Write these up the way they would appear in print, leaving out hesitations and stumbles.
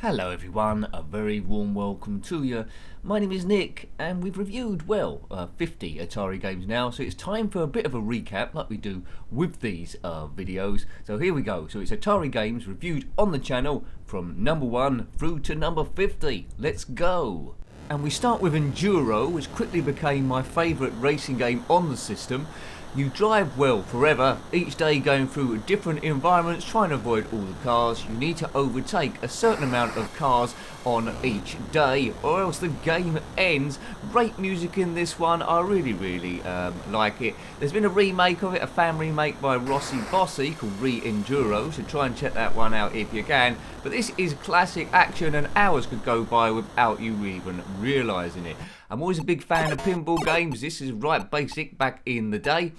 Hello everyone, a very warm welcome to you. My name is Nick and we've reviewed, 50 Atari games now, so it's time for a bit of a recap like we do with these videos. So here we go, so it's Atari games reviewed on the channel from number 1 through to number 50. Let's go! And we start with Enduro, which quickly became my favourite racing game on the system. You drive well forever, each day going through different environments, trying to avoid all the cars. You need to overtake a certain amount of cars on each day or else the game ends. Great music in this one, I really like it. There's been a remake of it, a fan remake by Rossi Bossi called REINDEER, so try and check that one out if you can. But this is classic action and hours could go by without you even realising it. I'm always a big fan of pinball games. This is right basic back in the day.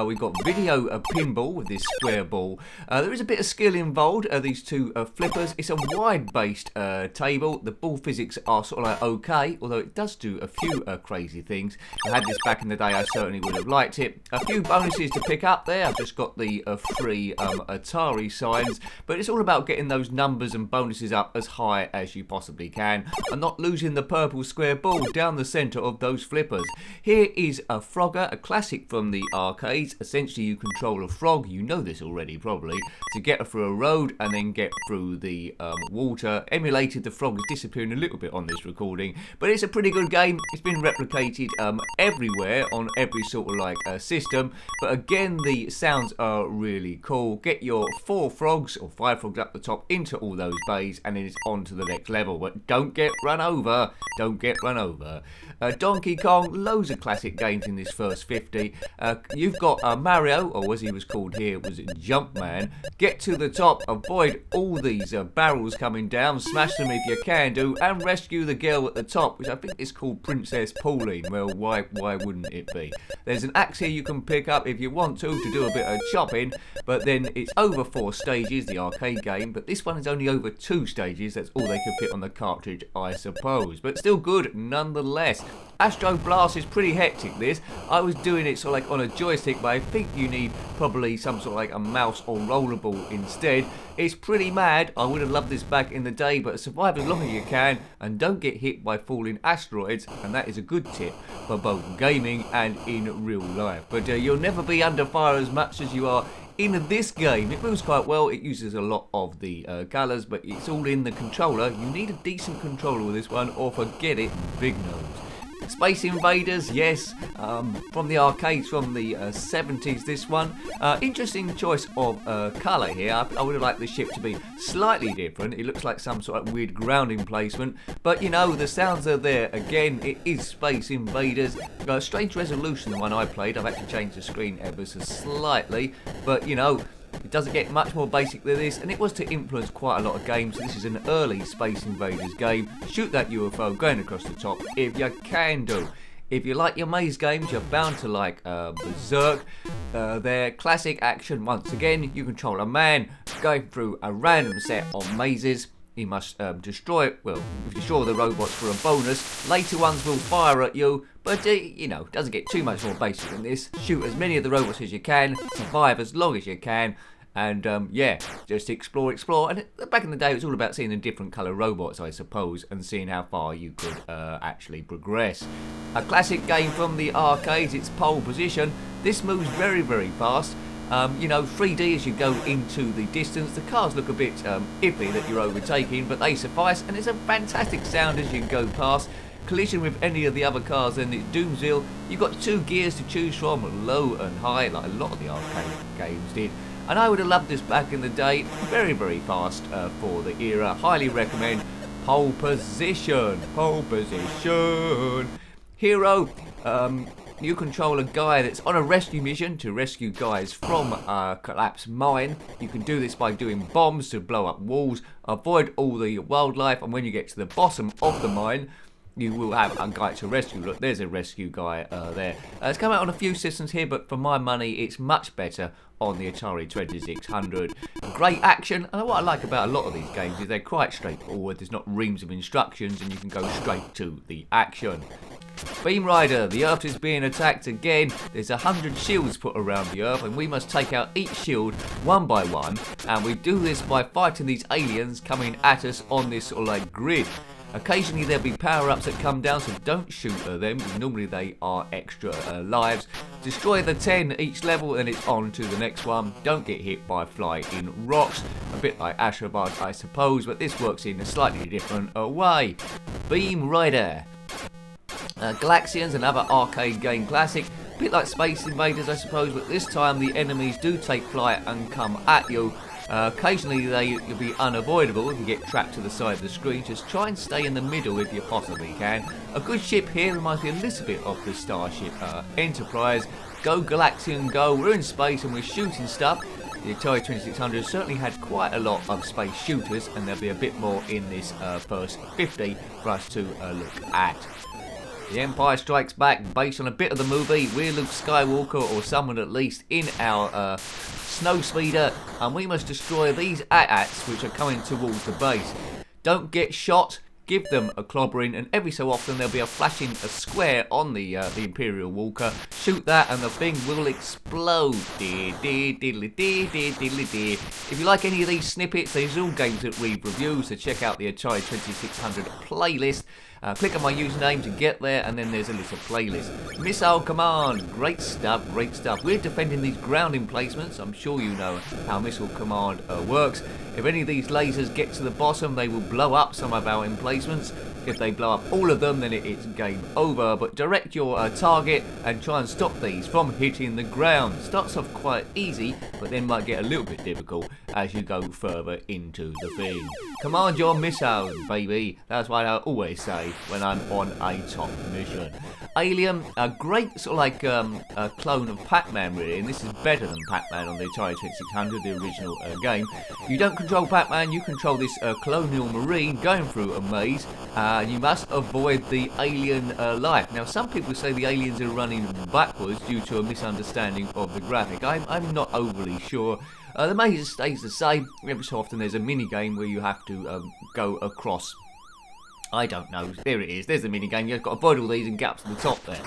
We've got video pinball with this square ball. There is a bit of skill involved, these two flippers. It's a wide-based table. The ball physics are sort of like okay, although it does do a few crazy things. If I had this back in the day, I certainly would have liked it. A few bonuses to pick up there. I've just got the free Atari signs, but it's all about getting those numbers and bonuses up as high as you possibly can and not losing the purple square ball down the centre of those flippers. Here is a Frogger, a classic from the arcade. Essentially you control a frog, you know this already probably, to get her through a road and then get through the water. Emulated, the frog is disappearing a little bit on this recording, but it's a pretty good game. It's been replicated everywhere on every sort of like system, but again the sounds are really cool. Get your 4 frogs or 5 frogs up the top into all those bays and then it's on to the next level, but don't get run over, don't get run over. Donkey Kong, loads of classic games in this first 50. You've got Mario, or as he was called here, was Jumpman. Get to the top, avoid all these barrels coming down, smash them if you can do, and rescue the girl at the top, which I think is called Princess Pauline. Well, why wouldn't it be? There's an axe here you can pick up if you want to do a bit of chopping, but then it's over 4 stages, the arcade game, but this one is only over 2 stages. That's all they could fit on the cartridge, I suppose, but still good nonetheless. ASTROBLAST is pretty hectic this. I was doing it sort of like on a joystick, but I think you need probably some sort of like a mouse or rollerball instead. It's pretty mad. I would have loved this back in the day, but survive as long as you can and don't get hit by falling asteroids, and that is a good tip for both gaming and in real life. But you'll never be under fire as much as you are in this game. It moves quite well, it uses a lot of the colours, but it's all in the controller. You need a decent controller with this one or forget it, big nose. Space Invaders, yes, from the arcades from the 70s, this one. Interesting choice of colour here. I would have liked the ship to be slightly different. It looks like some sort of weird grounding placement, but you know, the sounds are there. Again, it is Space Invaders. Strange resolution, the one I played. I've had to change the screen ever so slightly, but you know, it doesn't get much more basic than this, and it was to influence quite a lot of games. So this is an early Space Invaders game. Shoot that UFO going across the top if you can do. If you like your maze games, you're bound to like BERZERK. They're classic action. Once again, you control a man going through a random set of mazes. He must destroy the robots for a bonus. Later ones will fire at you, but you know, doesn't get too much more basic than this. Shoot as many of the robots as you can, survive as long as you can, and yeah, just explore. And back in the day, it was all about seeing the different colour robots, I suppose, and seeing how far you could actually progress. A classic game from the arcades, it's pole position. This moves very fast. You know, 3D as you go into the distance. The cars look a bit iffy that you're overtaking, but they suffice, and it's a fantastic sound as you go past. Collision with any of the other cars, and it's Doomsville. You've got 2 gears to choose from, low and high, like a lot of the arcade games did. And I would have loved this back in the day. Very fast for the era. Highly recommend Pole Position. Pole Position. Hero. You control a guy that's on a rescue mission to rescue guys from a collapsed mine. You can do this by doing bombs to blow up walls, avoid all the wildlife, and when you get to the bottom of the mine, you will have a guy to rescue. Look, there's a rescue guy there. It's come out on a few systems here, but for my money, it's much better on the Atari 2600. Great action, and what I like about a lot of these games is they're quite straightforward. There's not reams of instructions, and you can go straight to the action. BEAMRIDER, the Earth is being attacked again. There's 100 shields put around the Earth and we must take out each shield one by one, and we do this by fighting these aliens coming at us on this sort of like grid. Occasionally there'll be power-ups that come down, so don't shoot at them, because normally they are extra lives. Destroy the 10 each level and it's on to the next one. Don't get hit by flying rocks, a bit like ASTROBLAST I suppose, but this works in a slightly different way. BEAMRIDER. GALAXIAN's another arcade game classic, a bit like Space Invaders I suppose, but this time the enemies do take flight and come at you. Occasionally you'll be unavoidable if you get trapped to the side of the screen. Just try and stay in the middle if you possibly can. A good ship here reminds me a little bit of the Starship Enterprise. Go Galaxian go, we're in space and we're shooting stuff. The Atari 2600 certainly had quite a lot of space shooters, and there'll be a bit more in this first 50 for us to look at. The Empire Strikes Back, based on a bit of the movie. We're Luke Skywalker, or someone at least, in our snow speeder, and we must destroy these AT-ATs which are coming towards the base. Don't get shot, give them a clobbering, and every so often there'll be a flashing square on the Imperial Walker. Shoot that and the thing will explode. If you like any of these snippets, these are all games that we've reviewed, so check out the Atari 2600 playlist. Click on my username to get there, and then there's a little playlist. Missile Command, great stuff, great stuff. We're defending these ground emplacements. I'm sure you know how Missile Command works. If any of these lasers get to the bottom, they will blow up some of our emplacements. If they blow up all of them, then it's game over. But direct your target and try and stop these from hitting the ground. Starts off quite easy, but then might get a little bit difficult as you go further into the thing. Command your missiles, baby. That's what I always say when I'm on a top mission. Alien, a great sort of like a clone of PACMAN really, and this is better than PACMAN on the Atari 2600, the original game. You don't control PACMAN, you control this colonial marine going through a maze. You must avoid the alien life. Now, some people say the aliens are running backwards due to a misunderstanding of the graphic. I'm not overly sure. The maze stays the same. Every so often there's a mini game where you have to go across. I don't know. There it is. There's the mini game. You've got to avoid all these and get up to the top there.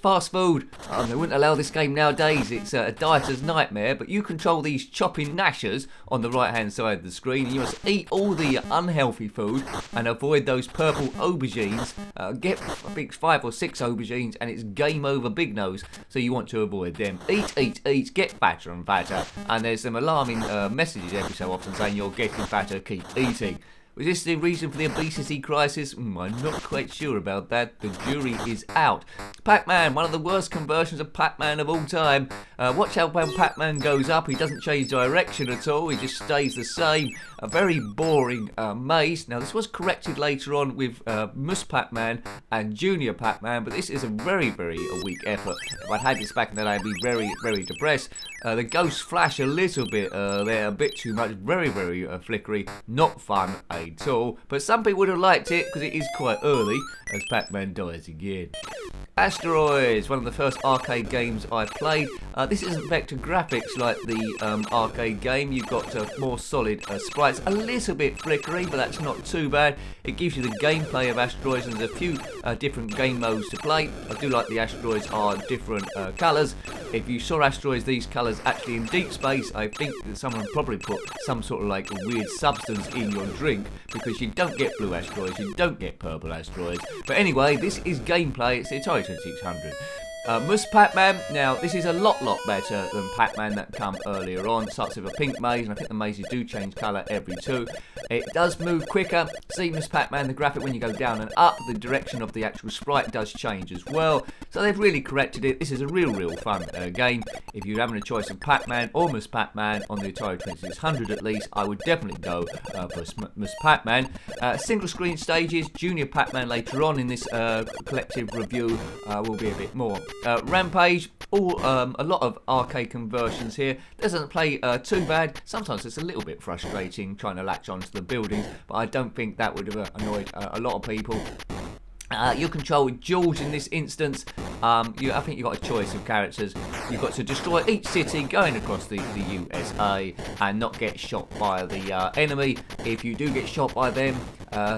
Fast food. They wouldn't allow this game nowadays. It's a dieter's nightmare. But you control these chopping gnashers on the right-hand side of the screen. And you must eat all the unhealthy food and avoid those purple aubergines. Get I think 5 or 6 aubergines and it's game over, big nose. So you want to avoid them. Eat, eat, eat. Get fatter and fatter. And there's some alarming messages every so often saying you're getting fatter. Keep eating. Was this the reason for the obesity crisis? I'm not quite sure about that. The jury is out. Pac-Man, one of the worst conversions of Pac-Man of all time. Watch out when Pac-Man goes up. He doesn't change direction at all. He just stays the same. A very boring maze. Now, this was corrected later on with Mus Pac-Man and Junior Pac-Man, but this is a very, very weak effort. If I'd had this back in the day, I'd be very, very depressed. The ghosts flash a little bit there, a bit too much. Very, very flickery. Not fun at all. But some people would have liked it because it is quite early as Pac-Man dies again. Asteroids, one of the first arcade games I played. This isn't vector graphics like the arcade game. You've got more solid sprites, a little bit flickery, but that's not too bad. It gives you the gameplay of Asteroids, and there's a few different game modes to play. I do like the Asteroids are different colours. If you saw Asteroids these colours actually in deep space, I think that someone probably put some sort of like weird substance in your drink, because you don't get blue Asteroids, you don't get purple Asteroids. But anyway, this is gameplay. It's the Atari 2600. Mus Pac-Man, now this is a lot better than Pac-Man that come earlier on. It starts with a pink maze, and I think the mazes do change colour every 2. It does move quicker. See Mus Pac-Man, the graphic when you go down and up, the direction of the actual sprite does change as well. So they've really corrected it. This is a real fun game. If you're having a choice of Pac-Man or Mus Pac-Man on the Atari 2600 at least, I would definitely go for Mus Pac-Man. Single screen stages, Junior Pac-Man later on in this collective review will be a bit more. Rampage, a lot of arcade conversions here. Doesn't play too bad. Sometimes it's a little bit frustrating trying to latch onto the buildings, but I don't think that would have annoyed a lot of people. You control George in this instance. I think you've got a choice of characters. You've got to destroy each city going across the USA and not get shot by the enemy. If you do get shot by them,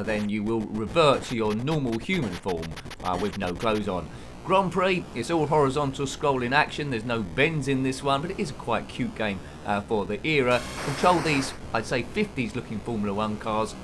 then you will revert to your normal human form with no clothes on. Grand Prix, it's all horizontal scrolling action. There's no bends in this one, but it is a quite cute game for the era. Control these, I'd say 50s looking Formula 1 cars.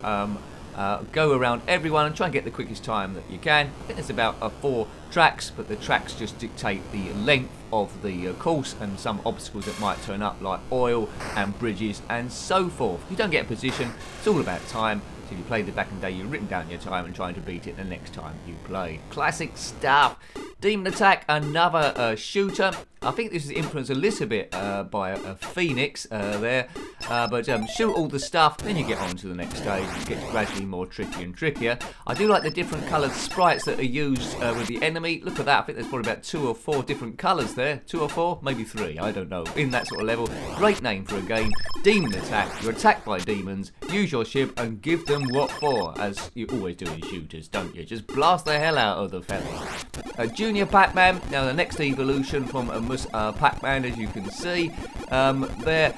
Go around everyone and try and get the quickest time that you can. I think there's about 4 tracks, but the tracks just dictate the length of the course and some obstacles that might turn up, like oil and bridges and so forth. If you don't get a position, it's all about time. So if you played it back in the day, you've written down your time and trying to beat it the next time you play. Classic stuff. Demon Attack, another shooter. I think this is influenced a little bit by a Phoenix there. But shoot all the stuff, then you get on to the next stage. It gets gradually more tricky and trickier. I do like the different coloured sprites that are used with the enemy. Look at that. I think there's probably about 2 or 4 different colours there. 2 or 4? Maybe 3. I don't know. In that sort of level. Great name for a game. Demon Attack. You're attacked by demons. Use your ship and give them what for. As you always do in shooters, don't you? Just blast the hell out of the fellas. Junior Pac-Man. Now the next evolution from Pac-Man, as you can see there.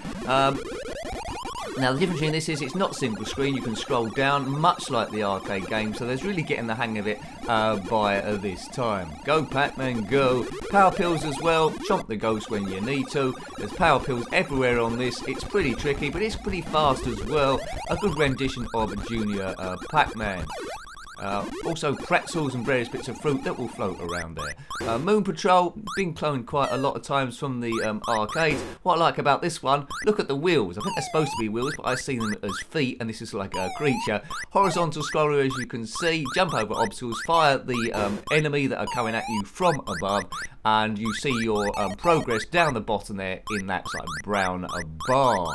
Now the difference between this is it's not single screen, you can scroll down much like the arcade game, so there's really getting the hang of it by this time. Go Pac-Man, go! Power pills as well, chomp the ghost when you need to. There's power pills everywhere on this. It's pretty tricky, but it's pretty fast as well. A good rendition of a Junior Pac-Man. Also pretzels and various bits of fruit that will float around there. Moon Patrol, been cloned quite a lot of times from the arcades. What I like about this one, look at the wheels. I think they're supposed to be wheels, but I see them as feet, and this is like a creature. Horizontal scroller, as you can see, jump over obstacles, fire the enemy that are coming at you from above, and you see your progress down the bottom there in that sort of brown bar.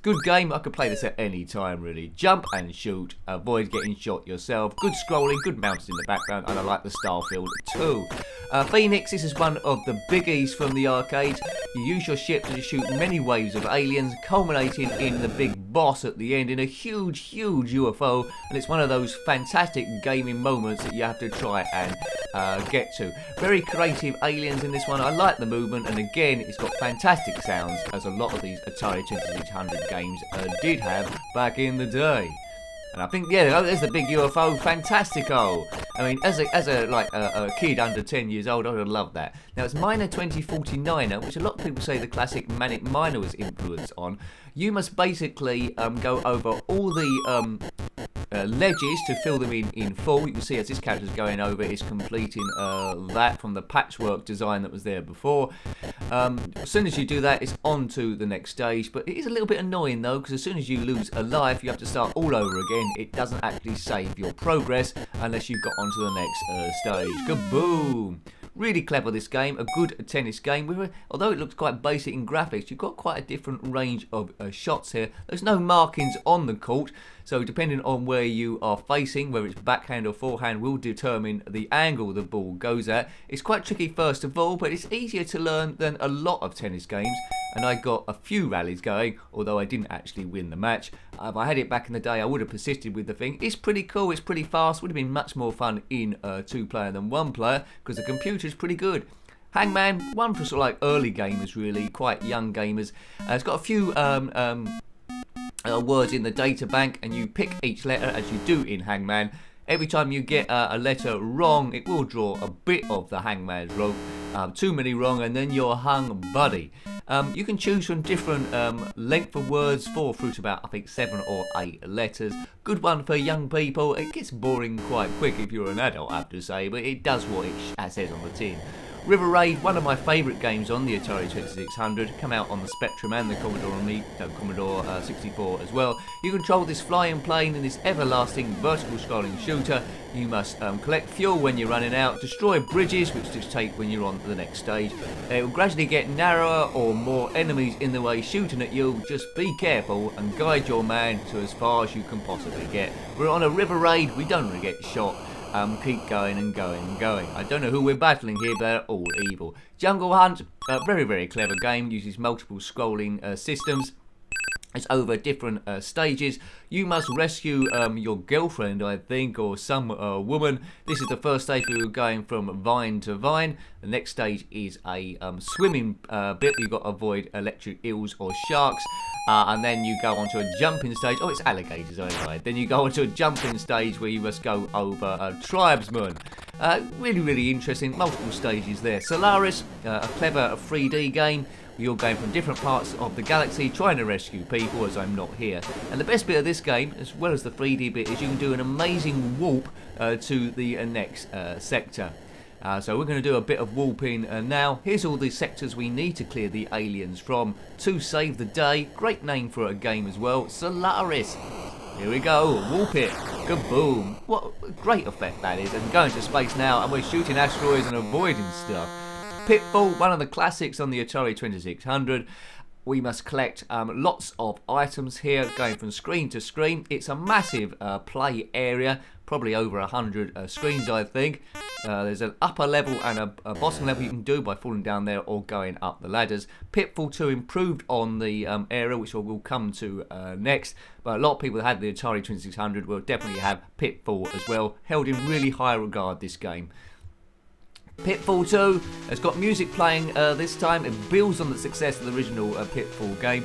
Good game, I could play this at any time really. Jump and shoot, avoid getting shot yourself. Good scrolling, good mountains in the background, and I like the Starfield too. Phoenix, this is one of the biggies from the arcade. You use your ship to shoot many waves of aliens, culminating in the big boss at the end in a huge, huge UFO, and it's one of those fantastic gaming moments that you have to try and get to. Very creative aliens in this one. I like the movement, and again, it's got fantastic sounds, as a lot of these Atari 2600 games did have back in the day. And I think, yeah, there's the big UFO, fantastico. I mean, as a kid under 10 years old, I would have loved that. Now, it's Miner 2049er, which a lot of people say the classic Manic Miner was influenced on. You must basically go over all the ledges to fill them in full. You can see as this character's going over, it's completing that from the patchwork design that was there before. As soon as you do that, it's on to the next stage, but it is a little bit annoying though, because as soon as you lose a life, you have to start all over again. It doesn't actually save your progress unless you've got onto the next stage. Kaboom! Really clever, this game, a good tennis game. Although it looks quite basic in graphics, you've got quite a different range of shots here. There's no markings on the court, so depending on where you are facing, whether it's backhand or forehand, will determine the angle the ball goes at. It's quite tricky first of all, but it's easier to learn than a lot of tennis games, and I got a few rallies going, although I didn't actually win the match. If I had it back in the day, I would have persisted with the thing. It's pretty cool, it's pretty fast, would have been much more fun in 2-player than 1-player, because the computer's pretty good. Hangman, one for sort of like early gamers really, quite young gamers. It's got a few words in the data bank, and you pick each letter as you do in Hangman. Every time you get a letter wrong, it will draw a bit of the hangman's rope. Too many wrong, and then you're hung, buddy. You can choose from different length of words, 4 through to about, I think, 7 or 8 letters. Good one for young people. It gets boring quite quick if you're an adult, I have to say, but it does what it says on the tin. River Raid, one of my favourite games on the Atari 2600, come out on the Spectrum and the Commodore 64 as well. You control this flying plane in this everlasting vertical scrolling shooter. You must collect fuel when you're running out, destroy bridges, which just take when you're on to the next stage. It will gradually get narrower or more enemies in the way shooting at you. Just be careful and guide your man to as far as you can possibly get. We're on a River Raid, we don't want to get shot. Keep going and going and going. I don't know who we're battling here, but they're all evil. Jungle Hunt, very, very clever game, uses multiple scrolling systems. It's over different stages. You must rescue your girlfriend, I think, or some woman. This is the first stage where you're going from vine to vine. The next stage is a swimming bit. You've got to avoid electric eels or sharks. And then you go onto a jumping stage. Oh, it's alligators, anyway. Then you go onto a jumping stage where you must go over a tribesman. Really, really interesting. Multiple stages there. Solaris, a clever 3D game. You're going from different parts of the galaxy trying to rescue people, as I'm not here. And the best bit of this game, as well as the 3D bit, is you can do an amazing warp to the next sector. So we're going to do a bit of warping now. Here's all the sectors we need to clear the aliens from to save the day. Great name for a game as well, Solaris. Here we go, warp it, kaboom. What a great effect that is. And we're going to space now, and we're shooting asteroids and avoiding stuff. Pitfall, one of the classics on the Atari 2600. We must collect lots of items here, going from screen to screen. It's a massive play area, probably over 100 screens, I think. There's an upper level and a bottom level you can do by falling down there or going up the ladders. Pitfall 2 improved on the area, which we'll come to next. But a lot of people that had the Atari 2600 will definitely have Pitfall as well. Held in really high regard, this game. Pitfall 2 has got music playing this time. It builds on the success of the original Pitfall game.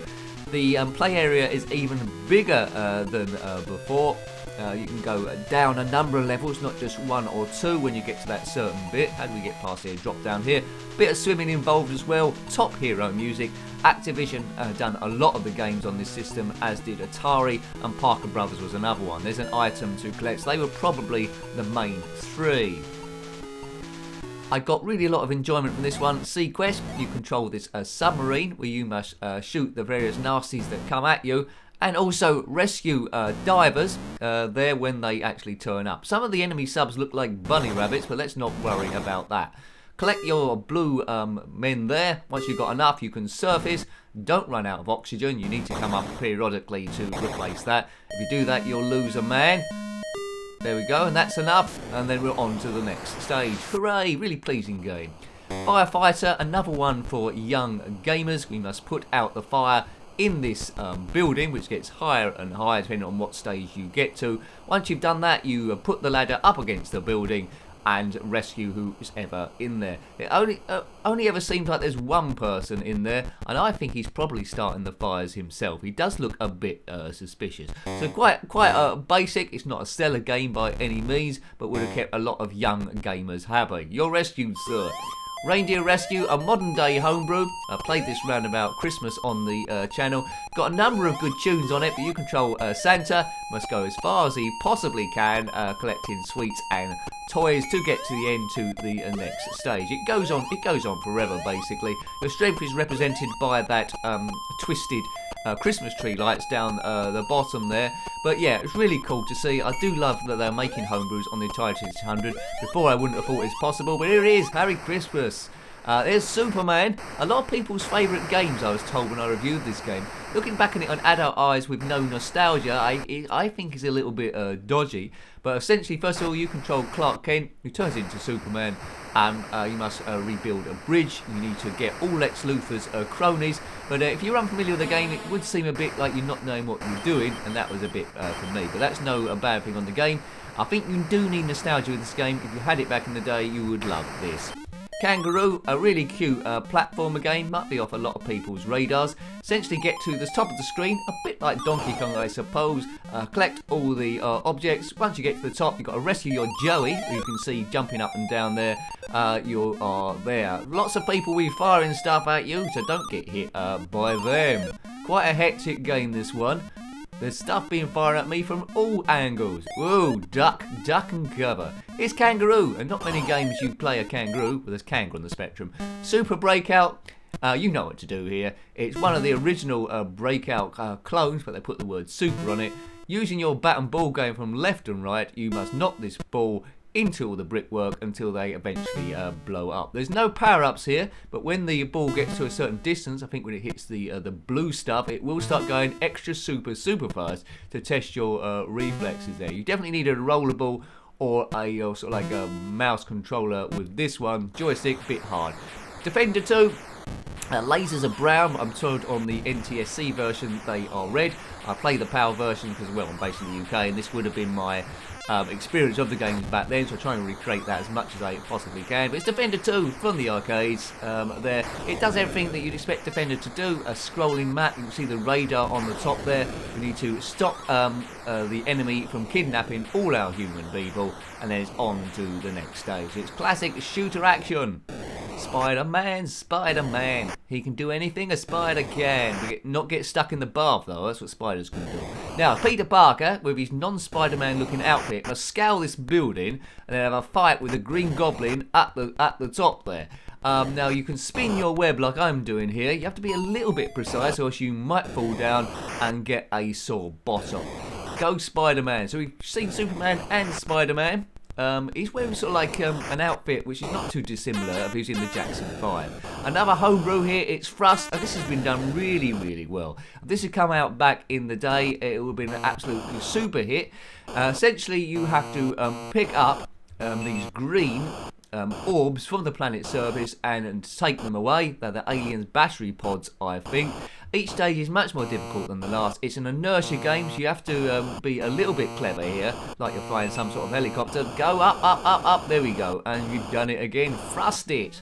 The play area is even bigger than before. You can go down a number of levels, not just one or two when you get to that certain bit. How do we get past here? Drop down here. Bit of swimming involved as well. Top hero music. Activision done a lot of the games on this system, as did Atari, and Parker Brothers was another one. There's an item to collect. So they were probably the main three. I got really a lot of enjoyment from this one. SEAQUEST, you control this submarine where you must shoot the various nasties that come at you, and also rescue divers there when they actually turn up. Some of the enemy subs look like bunny rabbits, but let's not worry about that. Collect your blue men there. Once you've got enough, you can surface. Don't run out of oxygen. You need to come up periodically to replace that. If you do that, you'll lose a man. There we go, and that's enough, and then we're on to the next stage. Hooray, really pleasing game. Firefighter, another one for young gamers. We must put out the fire in this building, which gets higher and higher depending on what stage you get to. Once you've done that, you put the ladder up against the building and rescue who's ever in there. It only ever seems like there's one person in there, and I think he's probably starting the fires himself. He does look a bit suspicious. So quite basic. It's not a stellar game by any means, but would have kept a lot of young gamers happy. You're rescued, sir. Reindeer Rescue, a modern day homebrew. I played this round about Christmas on the channel. Got a number of good tunes on it, but you control Santa. Must go as far as he possibly can, collecting sweets and toys to get to the end, to the next stage. It goes on forever, basically. Your strength is represented by that twisted Christmas tree lights down the bottom there. But yeah, it's really cool to see. I do love that they're making homebrews on the Atari 2600. Before I wouldn't have thought it's possible, but here it is. Merry Christmas. There's Superman. A lot of people's favourite games, I was told when I reviewed this game. Looking back at it on adult eyes with no nostalgia, I think is a little bit dodgy. But essentially, first of all, you control Clark Kent, who turns into Superman. You must rebuild a bridge. You need to get all Lex Luthor's cronies. But if you're unfamiliar with the game, it would seem a bit like you're not knowing what you're doing, and that was a bit for me. But that's no bad thing on the game. I think you do need nostalgia with this game. If you had it back in the day, you would love this. Kangaroo, a really cute platformer game, might be off a lot of people's radars. Essentially get to the top of the screen, a bit like Donkey Kong I suppose, collect all the objects. Once you get to the top, you've got to rescue your Joey, who you can see jumping up and down there. You are there. Lots of people will be firing stuff at you, so don't get hit by them. Quite a hectic game, this one. There's stuff being fired at me from all angles. Whoa, duck and cover. It's Kangaroo, and not many games you play a kangaroo, but there's Kangaroo on the spectrum. Super Breakout, you know what to do here. It's one of the original Breakout clones, but they put the word super on it. Using your bat and ball going from left and right, you must knock this ball into all the brickwork until they eventually blow up. There's no power-ups here, but when the ball gets to a certain distance, I think when it hits the blue stuff, it will start going extra super fast to test your reflexes there. You definitely need a rollerball or a sort of like a mouse controller with this one. Joystick, bit hard. Defender 2, Lasers are brown. I'm told on the NTSC version they are red. I play the PAL version because, well, I'm based in the UK, and this would have been my experience of the games back then, so I try and recreate that as much as I possibly can. But it's Defender 2 from the arcades. There, it does everything that you'd expect Defender to do. A scrolling map. You can see the radar on the top there. We need to stop the enemy from kidnapping all our human people, and then it's on to the next stage. It's classic shooter action. Spider-Man, Spider-Man. He can do anything a spider can. Not get stuck in the bath, though. That's what spiders can do. Now, Peter Parker, with his non-Spider-Man looking outfit, must scale this building and then have a fight with a Green Goblin at the top there. Now, you can spin your web like I'm doing here. You have to be a little bit precise, or else you might fall down and get a sore bottom. Go Spider-Man. So we've seen Superman and Spider-Man. He's wearing sort of like an outfit which is not too dissimilar of who's in the Jackson 5. Another homebrew here, it's Thrust. This has been done really, really well. If this had come out back in the day, it would have been an absolutely super hit. Essentially, you have to pick up these green orbs from the planet surface and take them away. They're the aliens' battery pods, I think. Each stage is much more difficult than the last. It's an inertia game, so you have to be a little bit clever here, like you're flying some sort of helicopter. Go up, up, up, up, there we go. And you've done it again. Thrust it.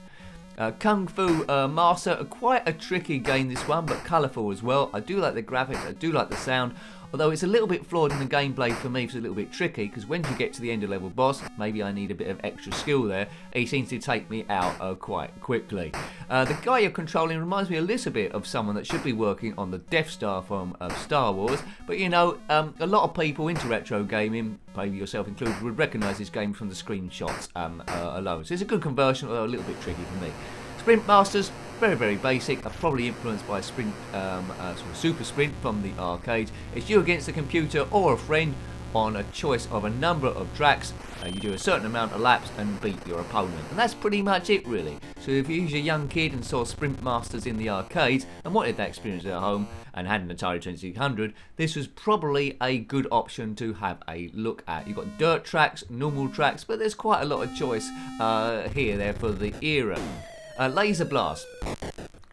Kung Fu Master, quite a tricky game this one, but colourful as well. I do like the graphics, I do like the sound. Although it's a little bit flawed in the gameplay for me, it's a little bit tricky, because when you get to the end of level boss, maybe I need a bit of extra skill there, he seems to take me out quite quickly. The guy you're controlling reminds me a little bit of someone that should be working on the Death Star from Star Wars, but you know, a lot of people into retro gaming, maybe yourself included, would recognise this game from the screenshots alone. So it's a good conversion, although a little bit tricky for me. Sprint Masters, very, very basic, probably influenced by Sprint, sort of Super Sprint from the arcade. It's you against the computer or a friend on a choice of a number of tracks. You do a certain amount of laps and beat your opponent. And that's pretty much it, really. So if you're a young kid and saw Sprint Masters in the arcades and wanted that experience at home and had an Atari 2600, this was probably a good option to have a look at. You've got dirt tracks, normal tracks, but there's quite a lot of choice here there for the era. Laser Blast.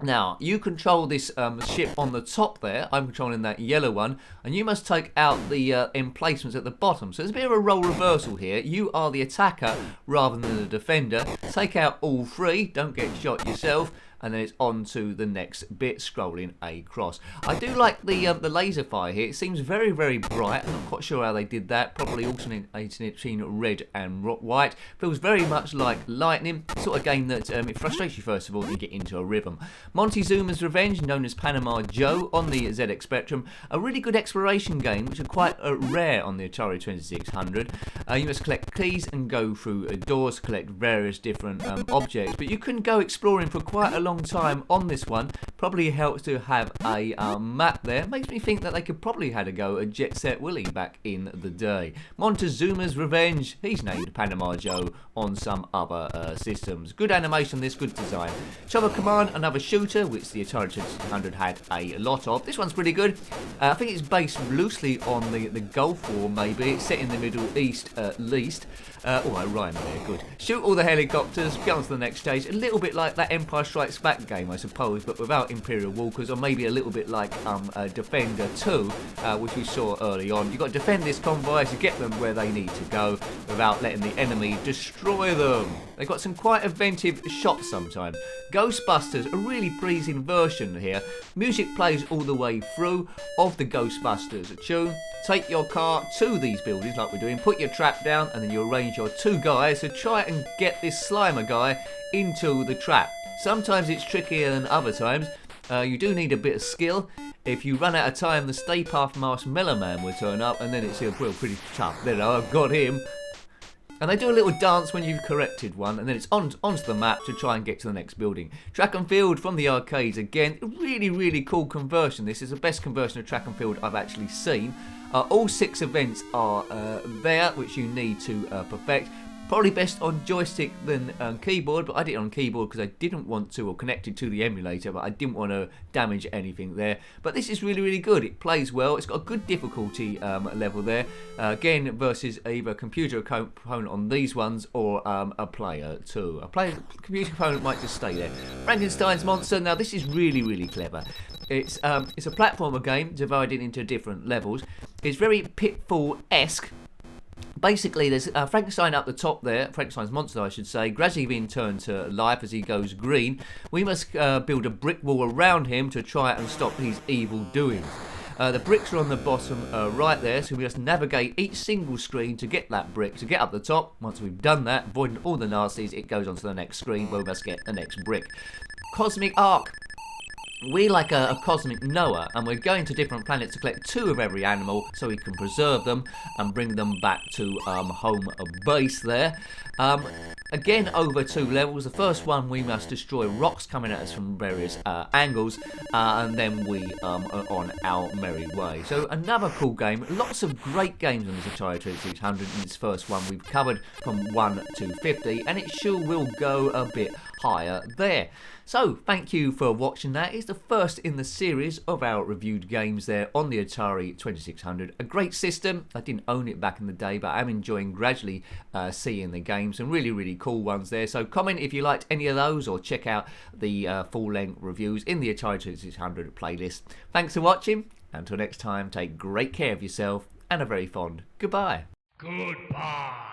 Now, you control this ship on the top there. I'm controlling that yellow one. And you must take out the emplacements at the bottom. So there's a bit of a role reversal here. You are the attacker rather than the defender. Take out all three. Don't get shot yourself. And then it's on to the next bit, scrolling across. I do like the laser fire here. It seems very, very bright. I'm not quite sure how they did that. Probably alternating between red and white. Feels very much like lightning. Sort of game that it frustrates you first of all, you get into a rhythm. Montezuma's Revenge, known as Panama Joe on the ZX Spectrum. A really good exploration game, which are quite rare on the Atari 2600. You must collect keys and go through doors, collect various different objects. But you can go exploring for quite a long time on this one. Probably helps to have a map there. Makes me think that they could probably had a go at Jet Set Willy back in the day. Montezuma's Revenge. He's named Panama Joe on some other systems. Good animation, this good design. Chopper Command, another shooter, which the Atari 2600 had a lot of. This one's pretty good. I think it's based loosely on the Gulf War, maybe. It's set in the Middle East at least. Oh, I rhymed there, good. Shoot all the helicopters, get on to the next stage. A little bit like that Empire Strikes Back game, I suppose, but without Imperial Walkers, or maybe a little bit like Defender 2, which we saw early on. You've got to defend this convoy to get them where they need to go without letting the enemy destroy them. They've got some quite inventive shots sometimes. Ghostbusters, a really pleasing version here. Music plays all the way through of the Ghostbusters tune. Take your car to these buildings like we're doing, put your trap down, and then you arrange your two guys to try and get this Slimer guy into the trap. Sometimes it's trickier than other times. You do need a bit of skill. If you run out of time, the Stay Puft Marshmallow Man will turn up, and then it's well, pretty tough. There, I've got him. And they do a little dance when you've corrected one, and then it's onto the map to try and get to the next building. Track and Field from the arcades again. Really, really cool conversion. This is the best conversion of Track and Field I've actually seen. All 6 events are there, which you need to perfect. Probably best on joystick than keyboard, but I did it on keyboard because I didn't want to, or connected to the emulator, but I didn't want to damage anything there. But this is really, really good. It plays well. It's got a good difficulty level there. Again, versus either a computer component on these ones or a player too. Computer component might just stay there. Frankenstein's Monster. Now this is really, really clever. It's a platformer game divided into different levels. It's very Pitfall-esque. Basically, there's Frankenstein up the top there, Frankenstein's monster, I should say, gradually being turned to life as he goes green. We must build a brick wall around him to try and stop his evil doings. The bricks are on the bottom right there, so we must navigate each single screen to get that brick, to get up the top. Once we've done that, avoiding all the nasties, it goes on to the next screen where we must get the next brick. Cosmic Ark. We're like a cosmic Noah, and we're going to different planets to collect 2 of every animal so we can preserve them and bring them back to home base there. Again, over 2 levels. The first one, we must destroy rocks coming at us from various angles, and then we are on our merry way. So another cool game. Lots of great games on this Atari 2600 in this first one. We've covered from 1 to 50, and it sure will go a bit higher there. So, thank you for watching that. It's the first in the series of our reviewed games there on the Atari 2600. A great system. I didn't own it back in the day, but I'm enjoying gradually seeing the games. Some really, really cool ones there. So, comment if you liked any of those, or check out the full-length reviews in the Atari 2600 playlist. Thanks for watching. Until next time, take great care of yourself, and a very fond goodbye. Goodbye.